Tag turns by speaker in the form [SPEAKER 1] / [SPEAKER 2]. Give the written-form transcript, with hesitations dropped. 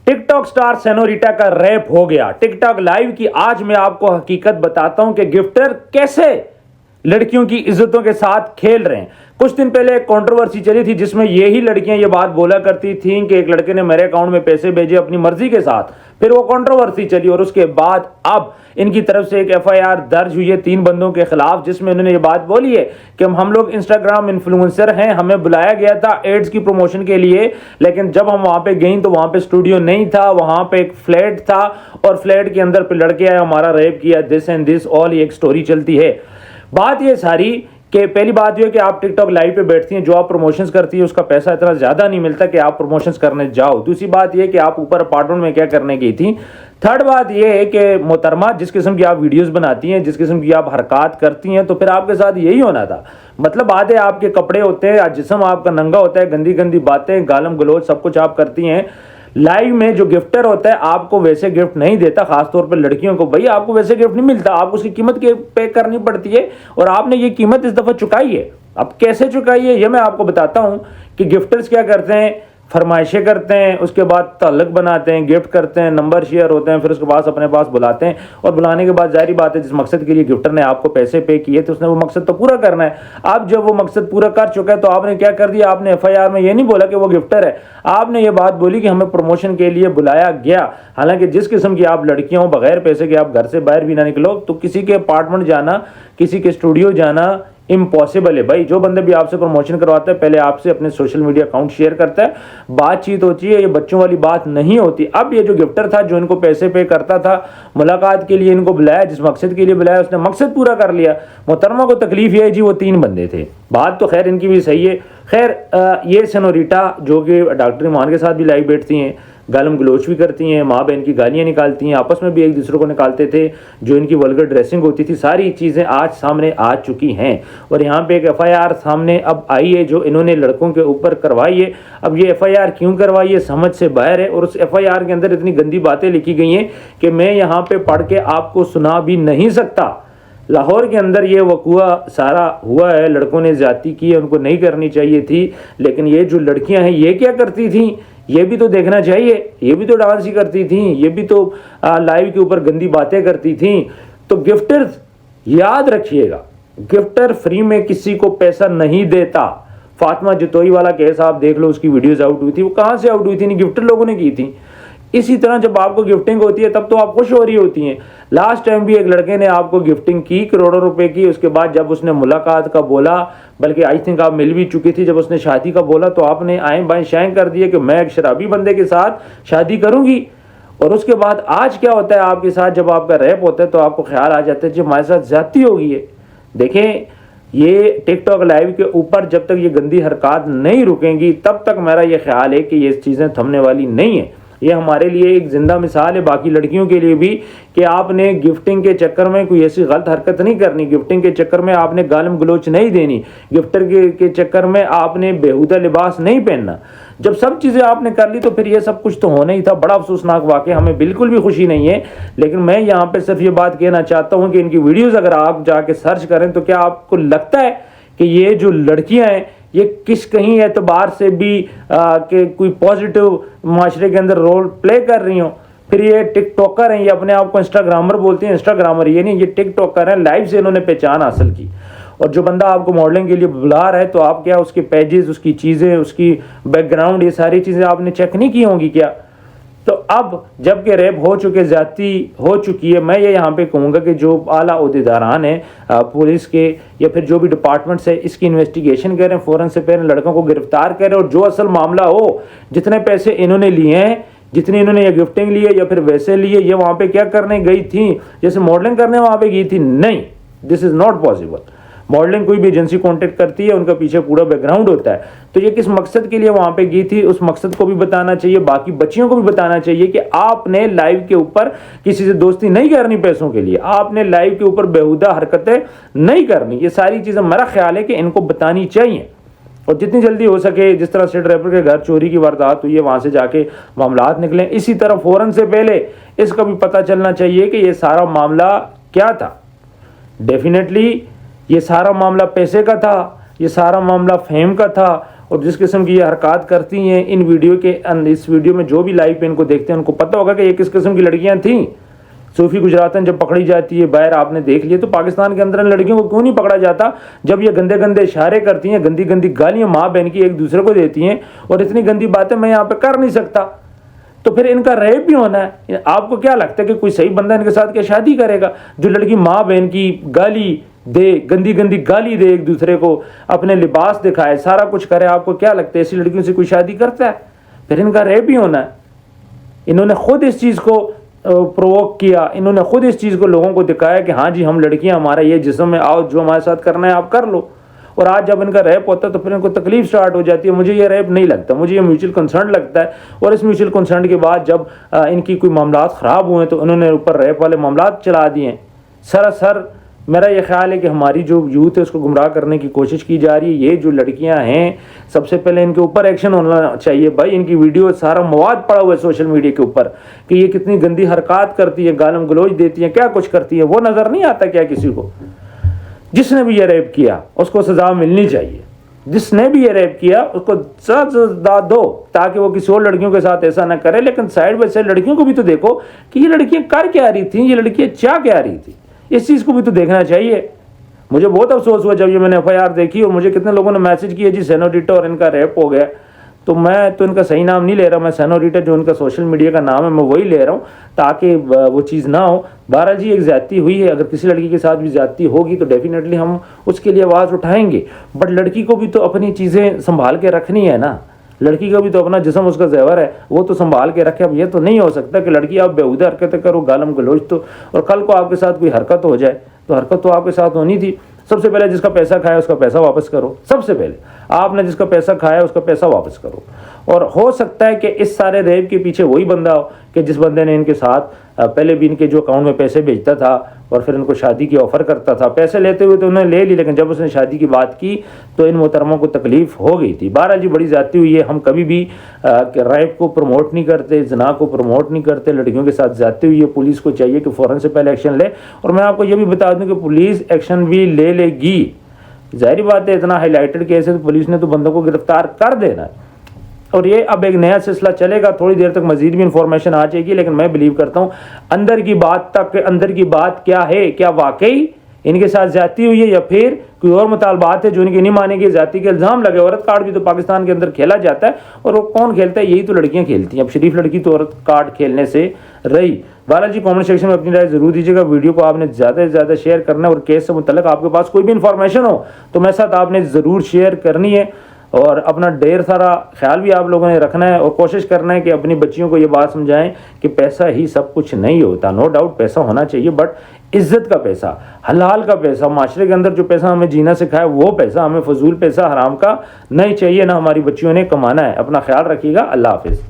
[SPEAKER 1] Tick tock star senorita का rap हो गया। टिक टॉक लाइव की आज मैं आपको हकीकत बताता हूं कि गिफ्टर कैसे लड़कियों की इज्जतों के साथ खेल रहे हैं। कुछ दिन पहले एक कंट्रोवर्सी चली थी जिसमें यही लड़कियां ये बात बोला करती थीं कि एक लड़के ने मेरे अकाउंट में पैसे भेजे अपनी मर्जी के साथ। फिर वो कंट्रोवर्सी चली और उसके बाद अब इनकी तरफ से एक एफआईआर दर्ज हुई है 3 बंदों के खिलाफ, जिसमें इन्होंने ये बात बोली है कि हम लोग इंस्टाग्राम इन्फ्लुएंसर हैं, हमें बुलाया गया था एड्स की प्रमोशन के लिए, लेकिन जब हम वहां पे गई तो वहां पे स्टूडियो नहीं था, वहां पे एक फ्लैट था और फ्लैट के अंदर पे लड़के आए, हमारा रेप किया, दिस एंड दिस ऑल, ये एक स्टोरी चलती है। बात ये सारी कि पहली बात यह है कि आप टिकटॉक लाइव पे बैठती हैं, जो आप प्रमोशंस करती है उसका पैसा इतना ज़्यादा नहीं मिलता कि आप प्रमोशंस करने जाओ। दूसरी बात यह कि आप ऊपर अपार्टमेंट में क्या करने गई थी। थर्ड बात यह है कि मोहतरमा, जिस किस्म की आप वीडियोस बनाती हैं, जिस किस्म की आप हरकत करती हैं, तो फिर आपके साथ यही होना था। मतलब आधे आपके कपड़े होते हैं, जिस्म आपका नंगा होता है, गंदी गंदी बातें, गालम गलोच सब कुछ आप करती हैं। लाइव में जो गिफ्टर होता है आपको वैसे गिफ्ट नहीं देता, खासतौर पर लड़कियों को। भाई आपको वैसे गिफ्ट नहीं मिलता, आपको उसकी कीमत पे करनी पड़ती है और आपने ये कीमत इस दफा चुकाई है। अब कैसे चुकाई है ये मैं आपको बताता हूं कि गिफ्टर्स क्या करते हैं, फरमाइशें करते हैं, उसके बाद ताल्लुक बनाते हैं, गिफ्ट करते हैं, नंबर शेयर होते हैं, फिर उसके बाद अपने पास बुलाते हैं और बुलाने के बाद जाहिर बात है जिस मकसद के लिए गिफ्टर ने आपको पैसे पे किए थे उसने वो मकसद तो पूरा करना है। अब जब वो मकसद पूरा कर चुका है तो आपने क्या कर दिया, आपने एफआईआर में ये नहीं बोला कि वो गिफ्टर है, आपने ये बात बोली कि हमें प्रमोशन के लिए बुलाया गया। हालांकि जिस किस्म की आप लड़कियां हो, बगैर पैसे के आप घर से बाहर भी ना निकलो, तो किसी के अपार्टमेंट जाना, किसी के स्टूडियो जाना इम्पॉसिबल है। भाई जो बंदे भी आपसे प्रमोशन करवाता है पहले आपसे अपने सोशल मीडिया अकाउंट शेयर करता है, बातचीत होती है, ये बच्चों वाली बात नहीं होती। अब ये जो गिफ्टर था जो इनको पैसे पे करता था, मुलाकात के लिए इनको बुलाया, जिस मकसद के लिए बुलाया उसने मकसद पूरा कर लिया। मोहतरमा को तकलीफ ये है जी वो 3 बंदे थे, बात तो खैर इनकी भी सही है। खैर ये सेनोरिटा जो कि डॉक्टर ईमान के साथ भी लाइव बैठती हैं, गालम गलोच भी करती हैं, माँ बहन की गालियाँ निकालती हैं, आपस में भी एक दूसरे को निकालते थे, जो इनकी वल्गर ड्रेसिंग होती थी, सारी चीज़ें आज सामने आ चुकी हैं। और यहाँ पे एक एफआईआर सामने अब आई है जो इन्होंने लड़कों के ऊपर करवाई है। अब ये एफआईआर क्यों करवाई है समझ से बाहर है और उस एफआईआर के अंदर इतनी गंदी बातें लिखी गई हैं कि मैं यहाँ पे पढ़ के आपको सुना भी नहीं सकता। लाहौर के अंदर ये वक़ुआ सारा हुआ है, लड़कों ने ज़्यादती की है, उनको नहीं करनी चाहिए थी, लेकिन ये जो लड़कियां हैं ये क्या करती थी ये भी तो देखना चाहिए। ये भी तो डांस ही करती थी, ये भी तो लाइव के ऊपर गंदी बातें करती थी। तो गिफ्टर्स याद रखिएगा, गिफ्टर फ्री में किसी को पैसा नहीं देता। फातिमा जतोई वाला केस आप देख लो, उसकी वीडियोस आउट हुई थी, वो कहाँ से आउट हुई थी, नहीं गिफ्टर लोगों ने की थी। इसी तरह जब आपको गिफ्टिंग होती है तब तो आप खुश हो रही होती हैं। लास्ट टाइम भी एक लड़के ने आपको गिफ्टिंग की करोड़ों रुपए की, उसके बाद जब उसने मुलाकात का बोला, बल्कि आई थिंक आप मिल भी चुकी थी, जब उसने शादी का बोला तो आपने आएं बाएं शाएं कर दिए कि मैं एक शराबी बंदे के साथ शादी करूंगी। और उसके बाद आज क्या होता है आपके साथ, जब आपका रैप होता है तो आपको ख्याल आ जाता है जब हमारे साथ ज्यादती हो गई है। देखें ये टिकटॉक लाइव के ऊपर जब तक ये गंदी हरकत नहीं रुकेंगी तब तक मेरा ये ख्याल है कि ये चीज़ें थमने वाली नहीं है। ये हमारे लिए एक जिंदा मिसाल है, बाकी लड़कियों के लिए भी, कि आपने गिफ्टिंग के चक्कर में कोई ऐसी गलत हरकत नहीं करनी, गिफ्टिंग के चक्कर में आपने गालम गलोच नहीं देनी, गिफ्टर के चक्कर में आपने बेहुदा लिबास नहीं पहनना। जब सब चीज़ें आपने कर ली तो फिर ये सब कुछ तो होना ही था। बड़ा अफसोसनाक वाक़या, हमें बिल्कुल भी खुशी नहीं है। लेकिन मैं यहाँ पे सिर्फ ये बात कहना चाहता हूँ कि इनकी वीडियोज़ अगर आप जाके सर्च करें तो क्या आपको लगता है कि ये जो लड़कियाँ हैं ये किस कहीं एतबार से भी कि कोई पॉजिटिव माशरे के अंदर रोल प्ले कर रही हो? फिर ये टिकटॉकर हैं, ये अपने आप को इंस्टाग्रामर बोलते हैं, इंस्टाग्रामर ये नहीं, ये टिकटॉकर हैं। लाइव से इन्होंने पहचान हासिल की। और जो बंदा आपको मॉडलिंग के लिए बुला रहा है तो आप क्या उसके पेजेस, उसकी चीज़ें, उसकी बैकग्राउंड, ये सारी चीज़ें आपने चेक नहीं की होंगी क्या? तो अब जबकि रेप हो चुके, ज्यादती हो चुकी है, मैं ये यहाँ पे कहूँगा कि जो आला ओहदेदारान हैं पुलिस के या फिर जो भी डिपार्टमेंट्स है इसकी इन्वेस्टिगेशन करें, फ़ौरन से पहले लड़कों को गिरफ्तार करें और जो असल मामला हो, जितने पैसे इन्होंने लिए हैं, जितनी इन्होंने ये गिफ्टिंग लिए या फिर वैसे लिए, ये वहाँ पे क्या करने गई थी, जैसे मॉडलिंग करने वहाँ पे गई थी, नहीं, this is not possible. Modelling कोई भी एजेंसी कांटेक्ट करती है, उनका पीछे पूरा बैकग्राउंड होता है। तो ये किस मकसद के लिए वहां पे गई थी, उस मकसद को भी बताना चाहिए, बाकी बच्चियों को भी बताना चाहिए कि आपने लाइव के ऊपर किसी से दोस्ती नहीं करनी पैसों के लिए, आपने लाइव के ऊपर बेहुदा हरकतें नहीं करनी। ये सारी चीजें मेरा ख्याल है कि इनको बतानी चाहिए और जितनी जल्दी हो सके, जिस तरह स्टेट रैपर के घर चोरी की वारदात हुई है वहां से जाके मामलात निकलें, इसी तरह फौरन से पहले इसका भी पता चलना चाहिए कि ये सारा मामला क्या था। डेफिनेटली ये सारा मामला पैसे का था, ये सारा मामला फेम का था اور جس قسم کی یہ حرکات کرتی ہیں ان ویڈیو کے اس ویڈیو میں جو بھی لائیو پہ ان کو دیکھتے ہیں ان کو پتہ ہوگا کہ یہ کس قسم کی لڑکیاں تھیں. صوفی گجراتن جب پکڑی جاتی ہے باہر آپ نے دیکھ لیا, تو پاکستان کے اندر ان لڑکیوں کو کیوں نہیں پکڑا جاتا جب یہ گندے گندے اشارے کرتی ہیں, گندی گندی گالیاں ماں بہن کی ایک دوسرے کو دیتی ہیں, اور اتنی گندی باتیں میں یہاں پہ کر نہیں سکتا, تو پھر ان کا ریپ بھی ہونا ہے. آپ کو کیا لگتا ہے کہ کوئی صحیح بندہ ان کے ساتھ کیا شادی کرے گا جو لڑکی ماں بہن کی گالی دے, گندی گندی گالی دے, ایک دوسرے کو اپنے لباس دکھائے, سارا کچھ کرے؟ آپ کو کیا لگتا ہے ایسی لڑکیوں سے کوئی شادی کرتا ہے؟ پھر ان کا ریپ بھی ہونا ہے. انہوں نے خود اس چیز کو پرووک کیا, انہوں نے خود اس چیز کو لوگوں کو دکھایا کہ ہاں جی ہم لڑکیاں, ہمارا یہ جسم ہے, آؤ جو ہمارے ساتھ کرنا ہے آپ کر لو. اور آج جب ان کا ریپ ہوتا ہے تو پھر ان کو تکلیف سٹارٹ ہو جاتی ہے. مجھے یہ ریپ نہیں لگتا, مجھے یہ میوچل کنسرن لگتا ہے. اور اس میوچل کنسرن کے بعد جب ان کی کوئی معاملات خراب ہوئے تو انہوں نے اوپر ریپ والے معاملات چلا دیے ہیں. سراسر میرا یہ خیال ہے کہ ہماری جو یوتھ ہے اس کو گمراہ کرنے کی کوشش کی جا رہی ہے. یہ جو لڑکیاں ہیں سب سے پہلے ان کے اوپر ایکشن ہونا چاہیے بھائی. ان کی ویڈیو سارا مواد پڑا ہوا ہے سوشل میڈیا کے اوپر کہ یہ کتنی گندی حرکات کرتی ہے, گالم گلوچ دیتی ہیں, کیا کچھ کرتی ہے, وہ نظر نہیں آتا کیا کسی کو؟ جس نے بھی یہ ریپ کیا اس کو سزا ملنی چاہیے. جس نے بھی یہ ریپ کیا اس کو سزا دو تاکہ وہ کسی اور لڑکیوں کے ساتھ ایسا نہ کرے. لیکن سائڈ بائی سائڈ لڑکیوں کو بھی تو دیکھو کہ یہ لڑکیاں کر کیا رہی تھیں, یہ لڑکیاں چاہ کیا رہی تھی, اس چیز کو بھی تو دیکھنا چاہیے. مجھے بہت افسوس ہوا جب یہ میں نے FIR دیکھی اور مجھے کتنے لوگوں نے میسج کیا جی سینوریٹا اور ان کا ریپ ہو گیا. تو میں تو ان کا صحیح نام نہیں لے رہا, میں سینوریٹا جو ان کا سوشل میڈیا کا نام ہے میں وہی لے رہا ہوں تاکہ وہ چیز نہ ہو. بہرحال جی ایک زیادتی ہوئی ہے, اگر کسی لڑکی کے ساتھ بھی زیادتی ہوگی تو ڈیفینیٹلی ہم اس کے لیے آواز اٹھائیں گے. بٹ لڑکی کو بھی تو اپنی چیزیں سنبھال کے رکھنی ہے نا. لڑکی کا بھی تو اپنا جسم, اس کا زیور ہے, وہ تو سنبھال کے رکھے. اب یہ تو نہیں ہو سکتا کہ لڑکی آپ بیہودہ حرکتیں کرو, گالم گلوچ تو, اور کل کو آپ کے ساتھ کوئی حرکت ہو جائے تو حرکت تو آپ کے ساتھ ہونی تھی. سب سے پہلے جس کا پیسہ کھایا اس کا پیسہ واپس کرو. سب سے پہلے آپ نے جس کا پیسہ کھایا اس کا پیسہ واپس کرو. اور ہو سکتا ہے کہ اس سارے ریپ کے پیچھے وہی بندہ ہو کہ جس بندے نے ان کے ساتھ پہلے بھی ان کے جو اکاؤنٹ میں پیسے بھیجتا تھا اور پھر ان کو شادی کی آفر کرتا تھا. پیسے لیتے ہوئے تو انہوں نے لے لی, لیکن جب اس نے شادی کی بات کی تو ان محترموں کو تکلیف ہو گئی تھی. بہرحال جی بڑی زیادتی ہوئی ہے. ہم کبھی بھی ریپ کو پروموٹ نہیں کرتے, زنا کو پروموٹ نہیں کرتے. لڑکیوں کے ساتھ زیادتی ہوئی ہے, پولیس کو چاہیے کہ فوراً سے پہلے ایکشن لے. اور میں آپ کو یہ بھی بتا دوں کہ پولیس ایکشن بھی لے گی. ظاہری بات ہے اتنا ہائی لائٹڈ کیس ہے تو پولیس نے تو بندوں کو گرفتار کر دینا ہے. اور یہ اب ایک نیا سلسلہ چلے گا, تھوڑی دیر تک مزید بھی انفارمیشن آ جائے گی. لیکن میں بلیو کرتا ہوں اندر کی بات تک, اندر کی بات کیا ہے, کیا واقعی ان کے ساتھ زیادتی ہوئی ہے یا پھر کوئی اور مطالبات ہے جو ان کی نہیں مانے گی. زیادتی کے الزام لگے. عورت کارڈ بھی تو پاکستان کے اندر کھیلا جاتا ہے, اور وہ کون کھیلتا ہے؟ یہی تو لڑکیاں کھیلتی ہیں. اب شریف لڑکی تو عورت کارڈ کھیلنے سے رہی. بہرحال جی کامنٹ سیکشن میں اپنی رائے ضرور دیجیے گا. ویڈیو کو آپ نے زیادہ سے زیادہ شیئر کرنا ہے, اور کیس سے متعلق آپ کے پاس کوئی بھی انفارمیشن ہو تو میرے ساتھ آپ نے ضرور شیئر کرنی ہے. اور اپنا ڈھیر سارا خیال بھی آپ لوگوں نے رکھنا ہے, اور کوشش کرنا ہے کہ اپنی بچیوں کو یہ بات سمجھائیں کہ پیسہ ہی سب کچھ نہیں ہوتا. نو ڈاؤٹ پیسہ ہونا چاہیے, بٹ عزت کا پیسہ, حلال کا پیسہ, معاشرے کے اندر جو پیسہ ہمیں جینا سکھایا وہ پیسہ, ہمیں فضول پیسہ حرام کا نہیں چاہیے, نہ ہماری بچیوں نے کمانا ہے. اپنا خیال رکھیے گا. اللہ حافظ.